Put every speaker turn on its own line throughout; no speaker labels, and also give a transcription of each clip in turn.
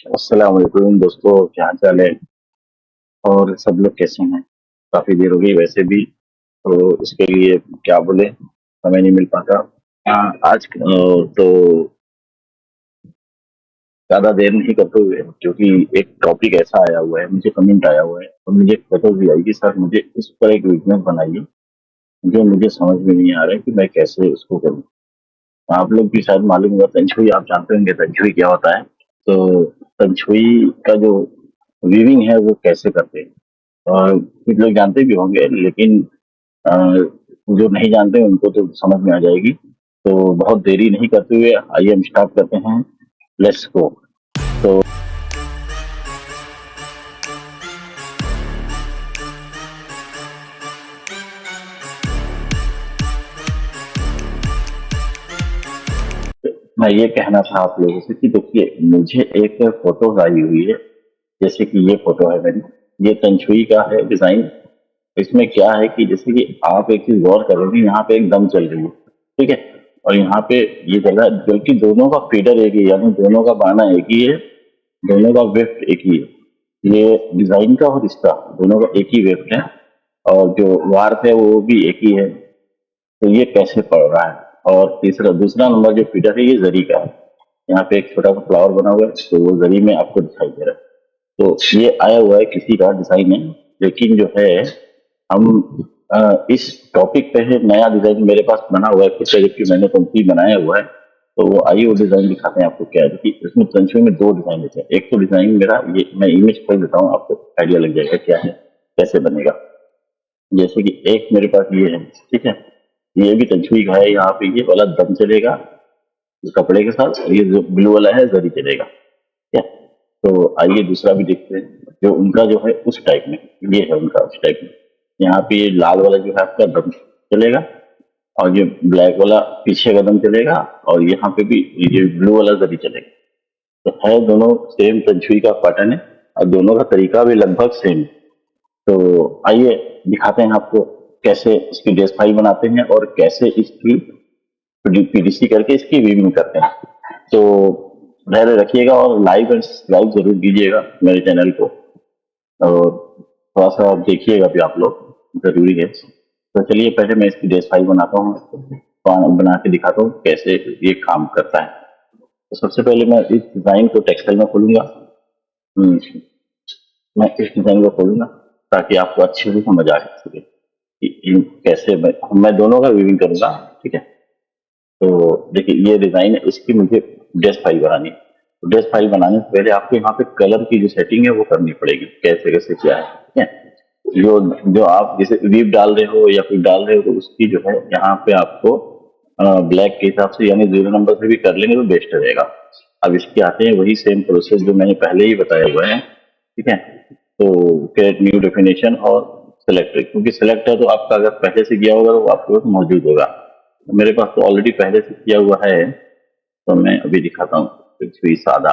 अस्सलाम वालेकुम दोस्तों, क्या हाल चाल है? और सब लोग कैसे हैं? काफी देर हो गई वैसे भी, तो इसके लिए क्या बोले, समय नहीं मिल पाता। आज तो ज्यादा देर नहीं करते हुए, क्योंकि एक टॉपिक ऐसा आया हुआ है, मुझे कमेंट आया हुआ है और मुझे फोटो भी आई कि सर मुझे इस पर एक वीडियो बनाइए, जो मुझे समझ में नहीं आ रहा है कि मैं कैसे उसको करूँ। आप लोग भी शायद मालूम होगा, फेंगशुई आप जानते होंगे फेंगशुई क्या होता है। तो फेंगशुई का जो वीविंग है वो कैसे करते हैं, और कुछ लोग जानते भी होंगे, लेकिन अ, जो नहीं जानते उनको तो समझ में आ जाएगी। तो बहुत देरी नहीं करते हुए आइए हम स्टार्ट करते हैं। Let's go. तो मैं ये कहना था आप लोगों से कि देखिए, मुझे एक फोटो आई हुई है, जैसे कि ये फोटो है मेरी। ये तंछुई का है डिजाइन। इसमें क्या है कि जैसे कि आप एक चीज गौर करोगे, यहाँ पे एक दम चल रही है, ठीक है, और यहाँ पे ये चल रहा है, बल्कि दोनों का फीडर एक ही है, यानी दोनों का बाना एक ही है, दोनों का वेफ्ट एक ही है। ये डिजाइन का और इसका दोनों का एक ही वेफ्ट है, और जो वार्प है वो भी एक ही है। तो ये कैसे पड़ रहा है? और तीसरा दूसरा नंबर जो फीडर है ये जरी का है। यहाँ पे एक छोटा सा फ्लावर बना हुआ है, तो वो जरी में आपको दिखाई दे रहा है। तो ये आया हुआ है किसी का डिजाइन है, लेकिन जो है हम इस टॉपिक पे है, नया डिजाइन मेरे पास बना हुआ है खुद से, जबकि मैंने कंपनी बनाया हुआ है। तो वो आइए वो डिजाइन दिखाते हैं आपको क्या है। देखिए, इसमें पंचुए में दो डिजाइन देते हैं। एक तो डिजाइन मेरा, ये मैं इमेज खोल देता हूँ, आपको आइडिया लग जाएगा क्या है, कैसे बनेगा। जैसे कि एक मेरे पास ये है, ठीक है, ये भी तंछुई का है। यहाँ पे ये वाला दम चलेगा इस कपड़े के साथ, और ये जो ब्लू वाला है जरी चलेगा, ठीक है। तो आइए दूसरा भी देखते हैं, जो उनका जो है उस टाइप में, ये है उनका उस टाइप में। यहाँ पे ये लाल वाला जो है आपका दम चलेगा, और ये ब्लैक वाला पीछे का दम चलेगा, और यहाँ पे भी ये ब्लू वाला जरी चलेगा। तो है दोनों सेम तंछुई का पैटर्न है, और दोनों का तरीका भी लगभग सेम। तो आइए दिखाते हैं आपको कैसे इसकी ड्रेस फाइल बनाते हैं, और कैसे इसकी पीडीसी करके इसकी वीविंग करते हैं। तो धैर्य रखिएगा और लाइक और सब्सक्राइब जरूर कीजिएगा मेरे चैनल को, और थोड़ा सा आप देखिएगा भी आप लोग, जरूरी है। तो चलिए पहले मैं इसकी ड्रेस फाइल बनाता हूँ, बना के दिखाता हूँ कैसे ये काम करता है। तो सबसे पहले मैं इस डिजाइन को टेक्सटाइल में खोलूंगा। हम्म, मैं इस डिजाइन को खोलूंगा ताकि आपको अच्छे से समझ आ सके कि कैसे मैं दोनों का वीविंग करूंगा, ठीक है। तो देखिए ये डिजाइन है, इसकी मुझे ड्रेस फाइल बनानी है। तो ड्रेस फाइल बनाने से पहले आपको यहाँ पे कलर की जो सेटिंग है वो करनी पड़ेगी, कैसे कैसे क्या है, ठीक है। जो जो आप जैसे वीव डाल रहे हो या फिर डाल रहे हो, तो उसकी जो है यहाँ पे आपको ब्लैक के हिसाब से, यानी 0 नंबर से भी कर लेंगे तो बेस्ट रहेगा। अब इसके आते हैं वही सेम प्रोसेस जो मैंने पहले ही बताया हुआ है, ठीक है। तो क्रिएट न्यू डेफिनेशन और सेलेक्टर, क्योंकि सेलेक्टर तो आपका अगर पहले से किया होगा तो आपके पास मौजूद होगा। तो मेरे पास तो ऑलरेडी पहले से किया हुआ है, तो मैं अभी दिखाता हूँ। तजवीज सादा,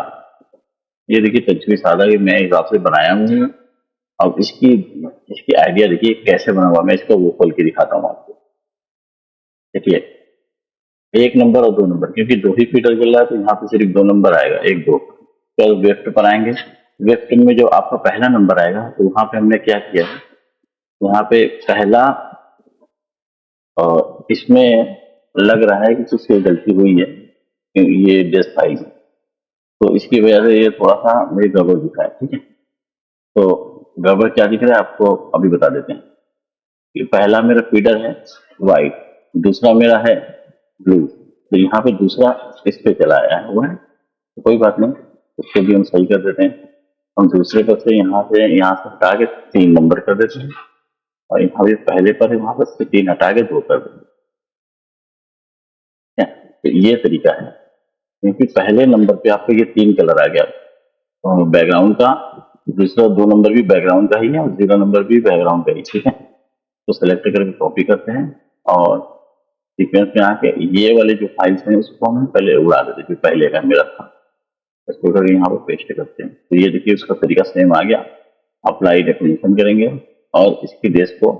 ये देखिए तजवीज सादा ये मैं हिसाब से बनाया हूँ। अब इसकी इसकी आइडिया देखिए कैसे बना हुआ, मैं इसको वो खोल के दिखाता हूँ आपको। देखिए 1 नंबर और 2 नंबर, क्योंकि दो ही फीटर चल रहा है तो यहाँ पे सिर्फ 2 नंबर आएगा, 1 2। फिर वेफ्ट पर आएंगे, वेफ्ट में जो आपका पहला नंबर आएगा, तो वहां पे हमने क्या किया है, वहां पे पहला, और इसमें लग रहा है कि कुछ गलती हुई है, ये डेस्क फाइल, तो इसकी वजह से ये थोड़ा सा मेरी गड़बड़ दिखा है, ठीक है। तो गड़बड़ क्या दिख रहा है आपको अभी बता देते हैं। कि पहला मेरा फीडर है वाइट, दूसरा मेरा है ब्लू, तो यहाँ पे दूसरा इस पे चला आया है हुआ है, तो कोई बात नहीं, उसको भी हम सही कर देते हैं। हम दूसरे पर से यहाँ से हटा के 3 नंबर कर देते हैं, और यहाँ भी पहले पर है वहां पर से 3 हटा के 2 कर देते हैं। तो ये तरीका है, क्योंकि पहले नंबर पे आपको ये 3 कलर आ गया, और बैकग्राउंड का, दूसरा 2 नंबर भी बैकग्राउंड का ही है, और 0 नंबर भी बैकग्राउंड का ही, ठीक है। तो सेलेक्ट करके कॉपी करते हैं, और सीक्वेंस में आके ये वाले जो फाइल्स हैं उसको हम पहले उड़ा देते हैं, जो पहले का मेरा था, इसको करके यहाँ पर पेस्ट करते हैं। तो ये देखिए उसका तरीका सेम आ गया। अप्लाई डेफिनेशन करेंगे, और इसकी डेस्क को,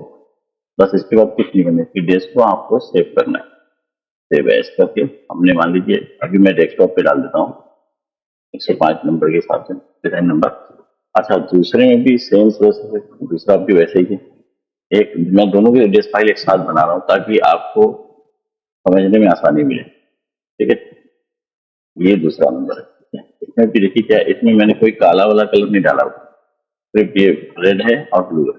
बस इसके बाद कुछ नहीं करना, इसकी डेस्क को आपको सेव करना है। सेव एज करके हमने मान लीजिए अभी मैं डेस्कटॉप पे डाल देता हूँ। 105 नंबर के हिसाब से डिजाइन नंबर। अच्छा, दूसरे में भी सेम प्रोसेस है, दूसरा भी वैसे ही है। एक मैं दोनों की एड्रेस फाइल एक साथ बना रहा हूँ ताकि आपको समझने में आसानी मिले। ठीक है, ये दूसरा नंबर है। इसमें भी देखिए क्या है, इसमें मैंने कोई काला वाला कलर नहीं डाला हुआ, सिर्फ ये रेड है और ब्लू है।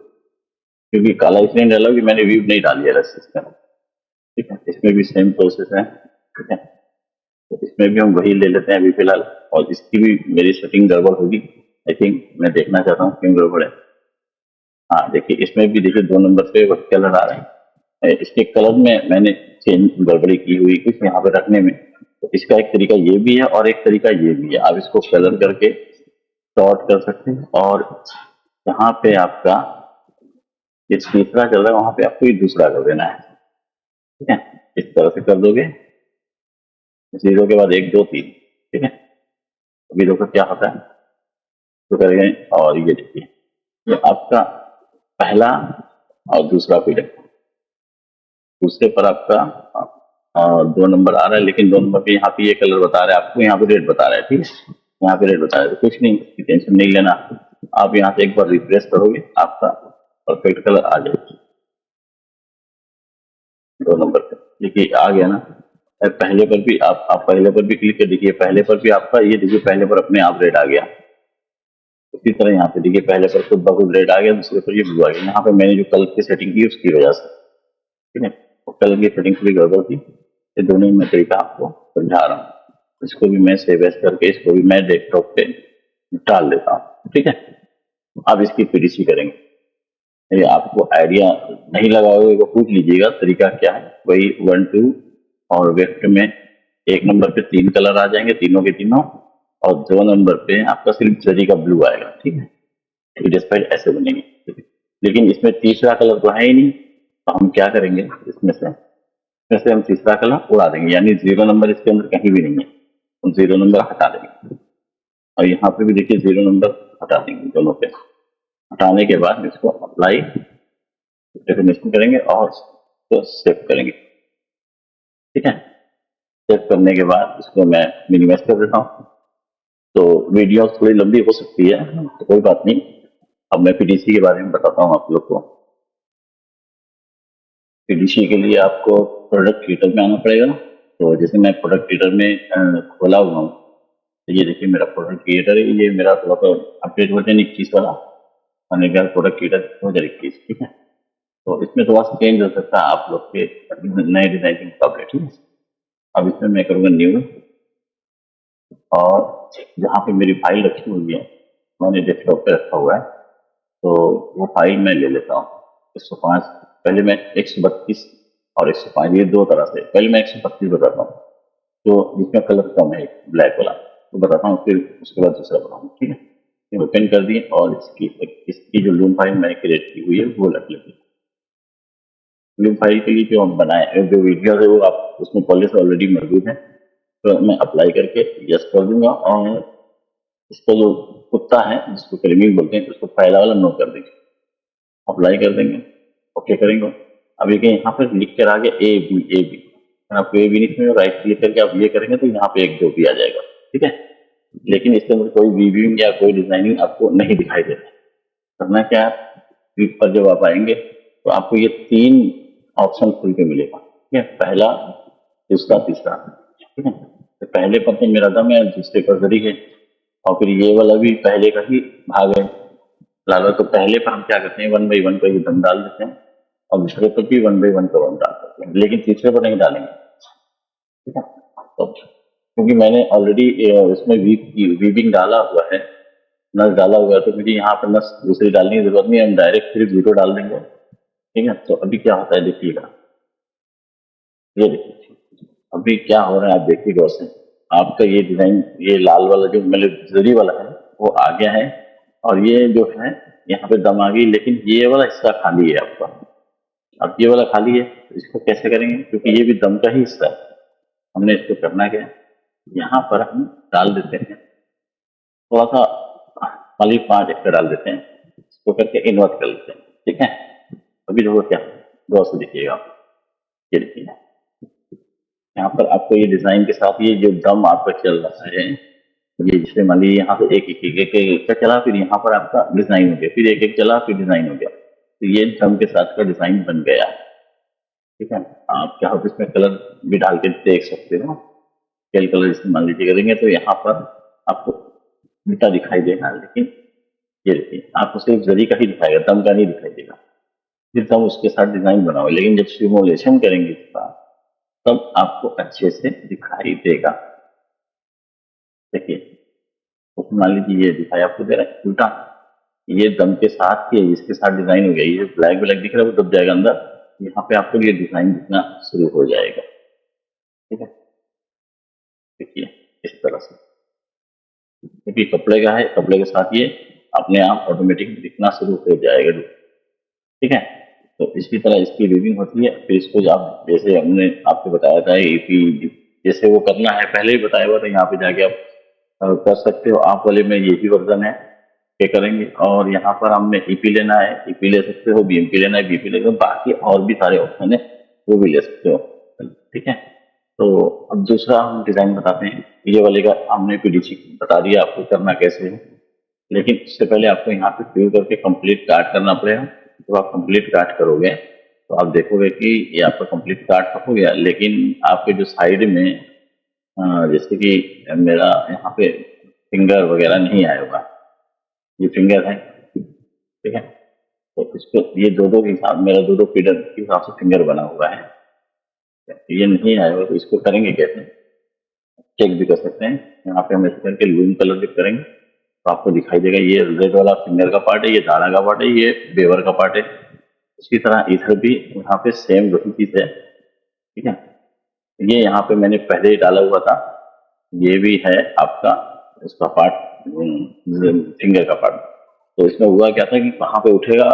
क्योंकि काला इसलिए नहीं डाला कि मैंने व्यू नहीं डाली है अलग से इसका। ठीक है, इसमें भी सेम प्रोसेस है। ठीक है, तो इसमें भी हम वही ले लेते हैं अभी फिलहाल। और इसकी भी मेरी सेटिंग गड़बड़ होगी, आई थिंक। मैं देखना चाहता हूँ क्यों गड़बड़ है। हाँ देखिए, इसमें भी देखिए 2 नंबर पे वही कलर आ रहे हैं। इसके कलर में मैंने चेंज गड़बड़ी की हुई कुछ यहाँ पे रखने में। तो इसका एक तरीका ये भी है और एक तरीका ये भी है। आप इसको कलर करके शॉर्ट कर सकते हैं, और जहाँ पे आपका ये तीसरा चल रहा है वहां पे आपको ये दूसरा कर देना है। ठीक है, इस तरह से कर दोगे, 0 के बाद 1 2 3। ठीक है, अभी देखो क्या होता है, तो करेंगे। और ये देखिए, ये आपका पहला और दूसरा पीरियड। दूसरे पर आपका 2 नंबर आ रहा है, लेकिन 2 नंबर पे यहाँ पे ये कलर बता रहा है आपको, यहाँ पे रेड बता रहा है। ठीक है, यहाँ पे रेड बता रहा है, तो कुछ नहीं, इसकी टेंशन नहीं लेना। आप यहाँ से एक बार रिफ्रेश करोगे, आपका परफेक्ट कलर आ जाएगा 2 नंबर पे। देखिए आ गया ना। पहले पर भी आप पहले पर भी क्लिक कर देखिए, पहले पर भी आपका ये देखिए, पहले पर अपने आप रेड आ गया। इसी तरह यहाँ पे देखिए, पहले पर खुद ब खुद रेड आ गया, दूसरे पर ये ब्लू आ गया। यहाँ पे मैंने जो कलर की सेटिंग की उसकी वजह से। ठीक है, और कलर की सेटिंग थोड़ी गड़बड़ थी। ये दोनों में तरीका आपको समझा रहा हूँ। इसको भी मैं सेव एज करके इसको भी मैं डेस्कटॉप पे डाल देता हूँ। ठीक है, अब इसकी पीडीसी करेंगे। ये आपको आइडिया नहीं लगा होगा तो पूछ लीजिएगा तरीका क्या है। वही 1 2 और वेस्ट में 1 नंबर पे 3 कलर आ जाएंगे, तीनों के तीनों। और 2 नंबर पे आपका सिर्फ जरी का ब्लू आएगा। ठीक है, डिस्प्ले ऐसे बनेंगे। ठीक है? लेकिन इसमें तीसरा कलर तो है ही नहीं, तो हम क्या करेंगे, इसमें से हम तीसरा कलर उड़ा देंगे, यानी 0 नंबर इसके अंदर कहीं भी नहीं है, हम 0 नंबर हटा देंगे। और यहाँ पे भी देखिए 0 नंबर हटा देंगे दोनों पे। हटाने के बाद इसको अप्लाई डेफिनेशन करेंगे और इसको सेव करेंगे। ठीक है, सेव करने के बाद इसको मैं मिनिमाइज कर देता हूँ। तो वीडियो थोड़ी लंबी हो सकती है, तो कोई बात नहीं। अब मैं पीडीसी के बारे में बताता हूँ आप लोग को। पीडीसी के लिए आपको प्रोडक्ट क्रिएटर में आना पड़ेगा। तो जैसे मैं प्रोडक्ट क्रिएटर में खोला हुआ हूँ, तो ये देखिए मेरा प्रोडक्ट क्रिएटर है। ये मेरा थोड़ा सा अपडेट वर्जन 21 वाला मैंने कहा, प्रोडक्ट क्रिएटर 2021। ठीक है, तो इसमें थोड़ा सा चेंज हो सकता है आप लोग के नए डिजाइन के मुकाबले। ठीक है, अब इसमें मैं करूँगा न्यू, और जहाँ पे मेरी फाइल रखी हुई है मैंने डेस्कटॉप पे रखा हुआ है, तो वो फाइल मैं ले लेता हूँ 105। पहले मैं 132 और 105, ये 2 तरह से। पहले मैं 132 बताता हूँ, तो जिसका कलर कम है ब्लैक वाला, तो बताता हूँ, फिर उसके बाद दूसरा बताऊँ। ठीक है, ये ओपन कर दिए, और इसकी जो लूम फाइल मैंने क्रिएट की हुई है वो रख लेते हैं। लूम फाइल के लिए जो हम बनाए जो वीडियो है वो आप उसमें पहले से ऑलरेडी मौजूद है, तो मैं अप्लाई करके यस कर दूंगा। और इसका जो कुत्ता है जिसको क्रीमिंग बोलते हैं, उसको पहला वाला नो कर देंगे, अप्लाई कर देंगे, ओके करेंगे। अब ये यहाँ पर लिख कर आ गया ए बी ए बी। आपको ए बी लिखने में राइट क्लिक करके आप ये करेंगे तो यहाँ पे 1 2 भी आ जाएगा। ठीक है, लेकिन इसके अंदर कोई वीविंग या कोई डिजाइनिंग आपको नहीं दिखाई देता। करना क्या है, क्लिक पर जब आप आएंगे तो आपको ये 3 ऑप्शन खुल के मिलेगा। ठीक है, पहला, दूसरा, तीसरा। ठीक है, तो पहले पर तो मेरा दम है, दूसरे पर जरी है, और फिर ये वाला भी पहले का ही भाग है लाला। तो पहले पर हम क्या करते हैं, 1 बाई 1 का ही दम डाल देते हैं, और दूसरे पर भी 1 बाई 1 का दम डाल देते हैं, लेकिन तीसरे पर नहीं डालेंगे। ठीक है, तो क्योंकि मैंने ऑलरेडी इसमें वीविंग डाला हुआ है, नस डाला हुआ है, तो मुझे यहाँ पर नस दूसरी डालने की जरूरत नहीं है, हम डायरेक्ट सिर्फ 0 डाल देंगे। ठीक है, तो अभी क्या होता है देखिएगा, ये देखिए अभी क्या हो रहा है, आप देखिए गौर से। आपका ये डिजाइन, ये लाल वाला जो मतलब जरी वाला है वो आ गया है, और ये जो है यहाँ पे दम आ गई, लेकिन ये वाला हिस्सा खाली है आपका। अब ये वाला खाली है, तो इसको कैसे करेंगे, क्योंकि ये भी दम का ही हिस्सा है। हमने इसको करना क्या है, यहाँ पर हम डाल देते हैं थोड़ा सा खाली 5 एक्स्ट्रा डाल देते हैं, इसको करके इन्वर्ट कर लेते हैं। ठीक है, अभी देखो क्या, गौर से देखिएगा आप। ये देखिए यहाँ पर आपको ये डिजाइन के साथ ये जो दम आपका चल रहा है, ये जैसे मान लीजिए यहाँ पे एक का चला, फिर यहाँ पर आपका डिजाइन हो गया, फिर एक चला, फिर डिजाइन हो गया, तो ये ड्रम के साथ का डिजाइन बन गया। ठीक है, आप चाहो तो इसमें कलर भी डाल के देख सकते हो। स्केल कलर इस्तेमाल लीजिए करेंगे तो यहाँ पर आपको उल्टा दिखाई देगा, लेकिन ये देखिए आपको सिर्फ जरी का ही दिखाएगा, दम का नहीं दिखाई देगा। फिर तब उसके साथ डिजाइन बनाओ, लेकिन जब सिमुलेशन करेंगे इसका तब आपको अच्छे से दिखाई देगा। देखिए, उसमें मान लीजिए ये दिखाई आपको दे रहा है उल्टा, ये दम के साथ ही है, इसके साथ डिजाइन हो गया, ये ब्लैक ब्लैक दिख रहा है वो दब जाएगा अंदर, यहाँ पे आपको ये डिजाइन दिखना शुरू हो जाएगा। ठीक है, देखिए इस तरह से, क्योंकि कपड़े का है, कपड़े के साथ ये अपने आप ऑटोमेटिक दिखना शुरू हो जाएगा। ठीक है, तो इसी तरह इसकी रीडिंग होती है। फिर इसको आप जैसे हमने आपको बताया था ईपी, जैसे वो करना है पहले ही बताया हुआ था, यहाँ पे जाके आप कर सकते हो। आप वाले में यही वर्जन है ये करेंगे, और यहाँ पर हमने ईपी लेना है, ईपी ले सकते हो, बीएमपी लेना है बीपी ले सकते हो, बाकी और भी सारे ऑप्शन है वो भी ले सकते हो। ठीक है, तो अब दूसरा हम डिजाइन बताते हैं। ये वाले का हमने पीडीसी बता दिया आपको करना कैसे है, लेकिन उससे पहले आपको यहाँ पे फिल करके कंप्लीट काट करना पड़ेगा। जब आप कंप्लीट काट करोगे तो आप देखोगे कि ये आपका कंप्लीट काट हो गया, लेकिन आपके जो साइड में जैसे कि मेरा यहाँ पे फिंगर वगैरह नहीं आया होगा, ये फिंगर है। ठीक है, तो इसको ये दो दो के हिसाब, मेरा दो दो फीडर के हिसाब से फिंगर बना हुआ है, ये नहीं आया होगा, तो इसको करेंगे कैसे, चेक भी कर सकते हैं। यहाँ पे हम ऐसे करके लूम कलर भी करेंगे तो आपको दिखाई देगा ये रेड वाला फिंगर का पार्ट है, ये दाढ़ा का पार्ट है, ये बेवर का पार्ट है। इसी तरह इधर भी यहाँ पे सेम वही चीज है। ठीक है, ये यहाँ पे मैंने पहले ही डाला हुआ था, ये भी है आपका उसका पार्ट, फिंगर का पार्ट। तो इसमें हुआ क्या था कि वहां पे उठेगा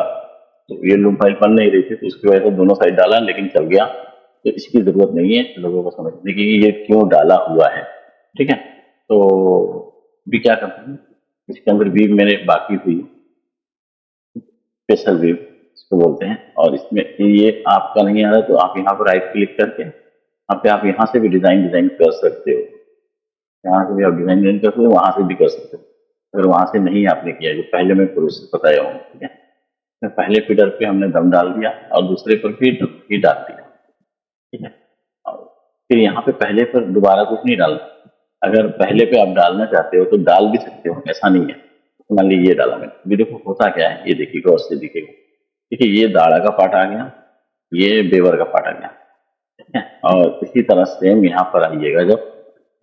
तो ये लूम फाइल बन नहीं रही थी, तो इसकी वजह से दोनों साइड डाला लेकिन चल गया। तो इसकी जरूरत नहीं है लोगों को समझने की ये क्यों डाला हुआ है। ठीक है, तो भी क्या करते हैं, इसके अंदर भी मैंने बाकी हुई स्पेशल वेव इसको बोलते हैं, और इसमें ये आपका नहीं आ रहा तो आप यहाँ पर राइट क्लिक करके यहाँ पे आप यहाँ से भी डिजाइन डिजाइन कर सकते हो, यहाँ से भी आप डिजाइन डिजाइन कर सकते हो, वहां से भी कर सकते हो। अगर वहां से नहीं आपने किया जो पहले मैं प्रोसेस बताया हूँ। ठीक है, तो पहले फीडर पे हमने दम डाल दिया और दूसरे पर भी दम ही डाल दिया। ठीक है, और फिर यहाँ पे पहले पर दोबारा कुछ नहीं डालना, अगर पहले पे आप डालना चाहते हो तो डाल भी सकते हो, ऐसा नहीं है। मान लीजिए ये डाला मैंने, अभी देखो होता क्या है, ये देखिए गौर से दिखेगा। ठीक है, ये दाढ़ा का पार्ट आ गया, ये बेवर का पार्ट आ गया। ठीक है, और इसी तरह सेम यहाँ पर आइएगा, जब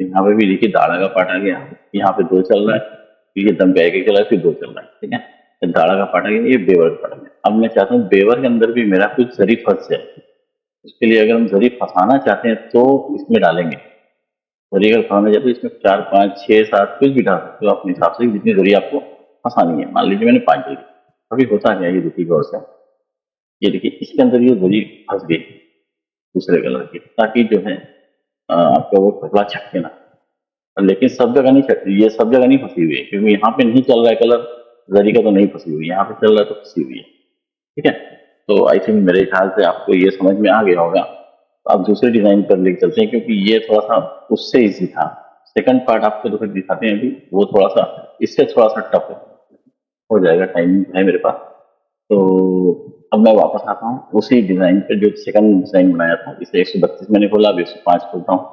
यहाँ पे भी देखिए दाढ़ा का पार्ट आ गया, यहाँ पे दो चल रहा है, ये दम का एक चल रहा है, फिर दो चल रहा है। ठीक है, तो दाढ़ा का पार्ट आ गया, ये बेवर का पार्ट आ गया। अब मैं चाहता हूँ बेवर के अंदर भी मेरा कुछ जरी फंस जाए, उसके लिए अगर हम जरी फंसाना चाहते हैं तो इसमें डालेंगे। जरी अगर फंसाना चाहते हैं इसमें 4 5 6 7 कुछ भी डाल सकते हो अपने हिसाब से, जितनी जरी आपको फंसानी है। मान लीजिए मैंने 5 जरी, अभी होता क्या है ये देखिए गौर से, ये देखिए इसके अंदर ये जरी फंस गई दूसरे कलर की, ताकि जो है आपका वो कपड़ा छटके ना। लेकिन सब जगह नहीं छटती, ये सब जगह नहीं फंसी हुई है, क्योंकि यहाँ पे नहीं चल रहा है कलर जरी का, तो नहीं फंसी हुई, यहाँ पे चल रहा है तो फंसी हुई है। ठीक है, तो आई थिंक मेरे ख्याल से आपको ये समझ में आ गया होगा। तो आप दूसरे डिजाइन पर लेके चलते हैं, क्योंकि ये थोड़ा सा उससे ईजी था। सेकंड पार्ट आपको जो दिखाते हैं अभी, वो थोड़ा सा इससे थोड़ा सा टफ हो जाएगा, टाइम है मेरे पास। तो अब मैं वापस आता हूँ उसी डिजाइन पे जो सेकंड डिजाइन बनाया था, इसे 132 मैंने खोला, अब 105 खोलता हूँ,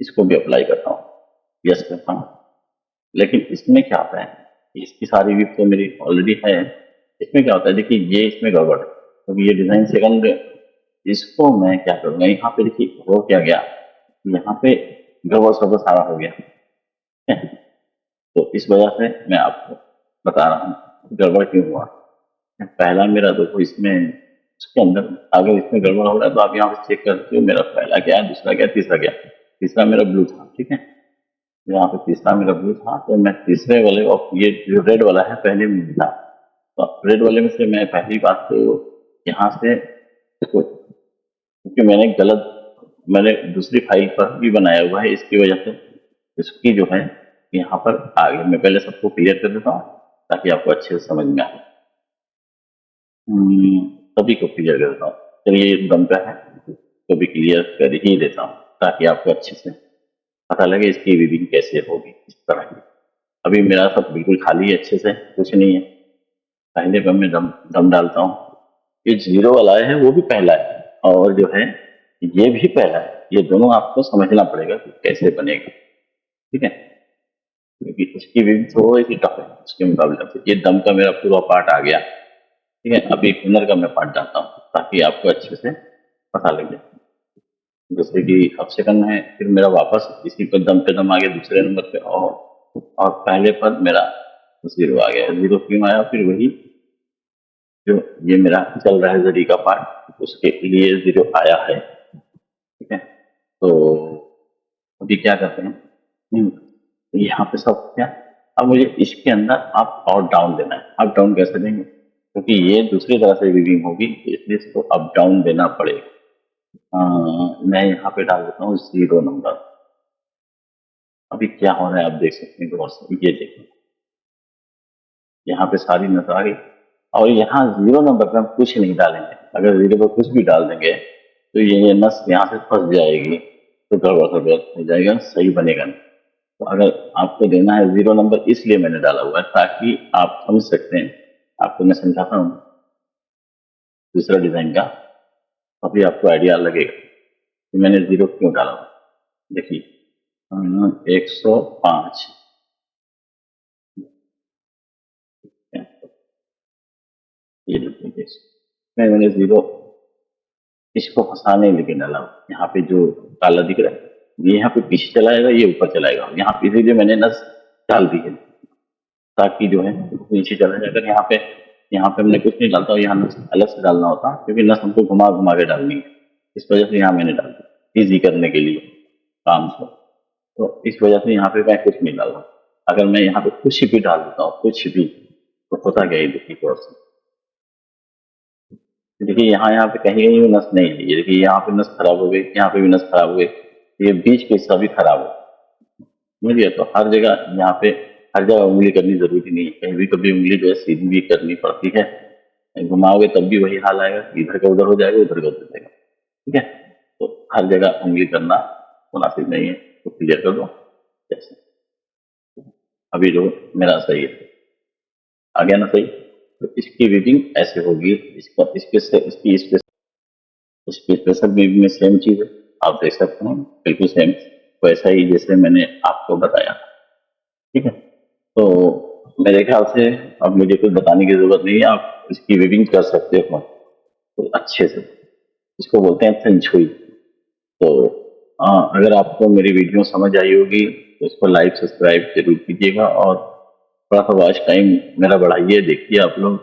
इसको भी अप्लाई करता हूँ, यस करता हूँ। लेकिन इसमें क्या होता है, इसकी सारी विप तो मेरी ऑलरेडी है। इसमें क्या होता है, देखिए ये इसमें गड़बड़ है, क्योंकि ये डिजाइन सेकंड, इसको मैं क्या करूंगा, यहाँ पे देखिए हो क्या गया, यहाँ पे गड़बड़ सब सारा हो गया। ठीक है, तो इस वजह से मैं आपको बता रहा हूँ गड़बड़ क्यों हुआ। पहला मेरा देखो इसमें, इसके अंदर अगर इसमें गड़बड़ हो रहा है तो आप यहाँ पे चेक कर सकते हो, मेरा पहला क्या है, दूसरा क्या है, तीसरा क्या है। तीसरा मेरा ब्लू था। ठीक है, यहाँ पे तीसरा मेरा ब्लू था, तो मैं तीसरे वाले, और ये जो रेड वाला है पहले में था, तो रेड वाले में से मैं पहली बात तो यहाँ से इसको, क्योंकि मैंने दूसरी फाइल पर भी बनाया हुआ है, इसकी वजह से इसकी जो है यहाँ पर आ गई। मैं पहले सबको क्लियर कर देता हूँ ताकि आपको अच्छे से समझ में आए। सभी को क्लियर कर देता हूँ, चलिए ये दम का है तो भी क्लियर कर ही देता हूँ ताकि आपको अच्छे से पता लगे इसकी वीविंग कैसे होगी। इस तरह की अभी मेरा सब बिल्कुल खाली है, अच्छे से कुछ नहीं है। पहले पर मैं दम दम डालता हूँ। ये जीरो वाला है वो भी पहला है, और जो है ये भी पहला है। ये दोनों आपको समझना पड़ेगा कि कैसे बनेगा, ठीक है, क्योंकि इसकी भी थोड़ी सी टफ है उसके मुकाबले से। ये दम का मेरा पूरा पार्ट आ गया, ठीक है। अभी हुनर का मैं पार्ट डालता हूँ ताकि आपको अच्छे से पता लगे। जैसे कि अब सेकंड है, फिर मेरा वापस इसी पर दम पे दम आ गया दूसरे नंबर पे, और पहले पर मेरा जीरो आ गया। जीरो क्यों आया? फिर वही जो ये मेरा चल रहा है जरी का पार्ट, उसके लिए जीरो आया है, ठीक है। तो अभी क्या करते हैं, यहाँ पे सब क्या, अब मुझे इसके अंदर अप और डाउन देना है। अप डाउन कैसे देंगे? क्योंकि ये दूसरी तरह से वीविंग होगी, इसलिए इसको अप डाउन देना पड़ेगा। मैं यहाँ पे डाल देता हूँ जीरो नंबर। अभी क्या हो रहा है आप देख सकते हैं गौर से, ये देखिए यहाँ पे सारी नजर आ गई। और यहाँ जीरो नंबर पे हम कुछ नहीं डालेंगे। अगर जीरो पर कुछ भी डाल देंगे तो ये नस यहाँ से फंस जाएगी, तो गड़बड़ गड़बड़ हो जाएगा, सही बनेगा नहीं। तो अगर आपको देना है जीरो नंबर, इसलिए मैंने डाला हुआ है ताकि आप समझ सकते हैं। आपको मैं समझाता हूँ दूसरा डिजाइन का, अभी आपको आइडिया लगेगा कि मैंने जीरो क्यों डाला हुआ। देखिए 105, ये देखिए मैंने जीरो इसको फंसाने लेके डाला हूं। यहाँ पे जो काला दिख रहा है ये यहाँ पे पीछे चलाएगा, ये ऊपर चलाएगा। यहाँ पे इसीलिए मैंने नस डाल दी है ताकि जो है नीचे चला जाए। अगर यहाँ पे हमने कुछ नहीं डालता, यहाँ नस अलग से डालना होता, क्योंकि नस हमको घुमा घुमा के डालनी है। इस वजह से यहाँ मैंने डाल दी इजी करने के लिए काम को। तो इस वजह से यहाँ पे मैं कुछ नहीं डाल रहा। अगर मैं यहाँ पे कुछ भी डाल देता हूँ, कुछ भी, तो होता क्या है देखिए गौर से। देखिए यहाँ पे कहीं कहीं भी नस नहीं है। ये देखिए यहाँ पे नस खराब हो गई, यहाँ पे भी नस खराब हो गई, ये बीच के हिस्सा भी खराब हो, समझ गया। तो हर जगह यहाँ पे हर जगह उंगली करनी जरूरी नहीं है। कहीं भी कभी उंगली जो है सीधी भी करनी पड़ती है। घुमाओगे तब भी वही हाल आएगा, इधर का उधर हो जाएगा, उधर का उधर जाएगा, ठीक है। तो हर जगह उंगली करना मुनासिब नहीं है, तो क्लियर कर दो। जैसे अभी जो मेरा सही है, आ गया ना सही। तो इसकी रीडिंग ऐसे होगी, इसका इसके से इसकी इसकी स्पेशल में सेम चीज है, आप देख सकते हैं बिल्कुल सेम वैसा ही जैसे मैंने आपको बताया, ठीक है। तो मेरे ख्याल से अब मुझे कुछ बताने की जरूरत नहीं है, आप इसकी वीविंग कर सकते हो तो अच्छे से। इसको बोलते हैं फेंग तो अगर आपको मेरी वीडियो समझ आई होगी तो इसको लाइक सब्सक्राइब जरूर कीजिएगा, और थोड़ा सा वॉच टाइम मेरा बढ़ाइए, देखिए आप लोग,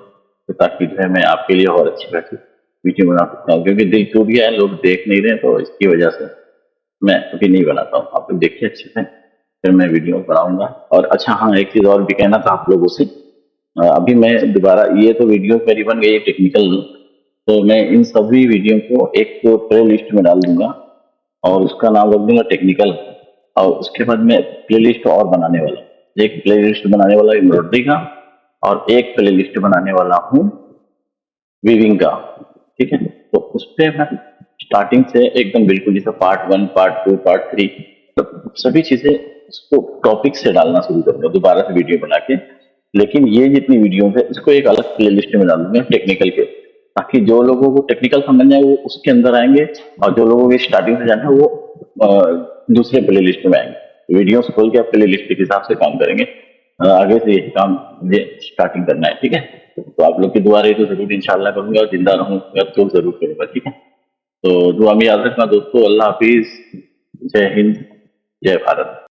तो ताकि जो है मैं आपके लिए और अच्छी खासी वीडियो बना सकता हूँ। क्योंकि दिल टूट गया है, लोग देख नहीं रहे, तो इसकी वजह से मैं अभी नहीं बनाता हूँ। आप लोग देखिए अच्छे से, फिर मैं वीडियो बनाऊंगा। और अच्छा हाँ, एक चीज और भी कहना था आप लोगों से। अभी मैं दोबारा, ये तो वीडियो मेरी बन गई टेक्निकल, तो मैं इन सभी वीडियो को एक प्ले लिस्ट में डाल दूंगा और उसका नाम रख दूंगा टेक्निकल। और उसके बाद मैं प्ले लिस्ट और बनाने वाला हूँ। एक प्ले लिस्ट बनाने वाला एम्ब्रॉयडरी का, और एक प्ले लिस्ट बनाने वाला हूँ वीविंग का, ठीक है। तो उस पर मैं स्टार्टिंग से एकदम बिल्कुल जैसे पार्ट 1, पार्ट 2, पार्ट 3, तो सभी चीजें उसको टॉपिक से डालना शुरू करूंगा दोबारा से वीडियो बना के। लेकिन ये जितनी वीडियो है इसको एक अलग प्ले लिस्ट में डालूंगा टेक्निकल के, ताकि जो लोगों को टेक्निकल समझना है वो उसके अंदर आएंगे, और जो लोगों को स्टार्टिंग से जाना है वो दूसरे प्ले लिस्ट में आएंगे। वीडियोस खोल के आप प्ले लिस्ट के हिसाब से काम करेंगे। आगे से ये काम मुझे स्टार्टिंग करना है, ठीक है। तो आप लोग की दुआ रही तो जरूर इंशाल्लाह करूंगा, और जिंदा रहूंगा तो जरूर करूंगा, ठीक है। तो दुआ में याद रखना दोस्तों। अल्लाह हाफिज, जय हिंद, जय भारत।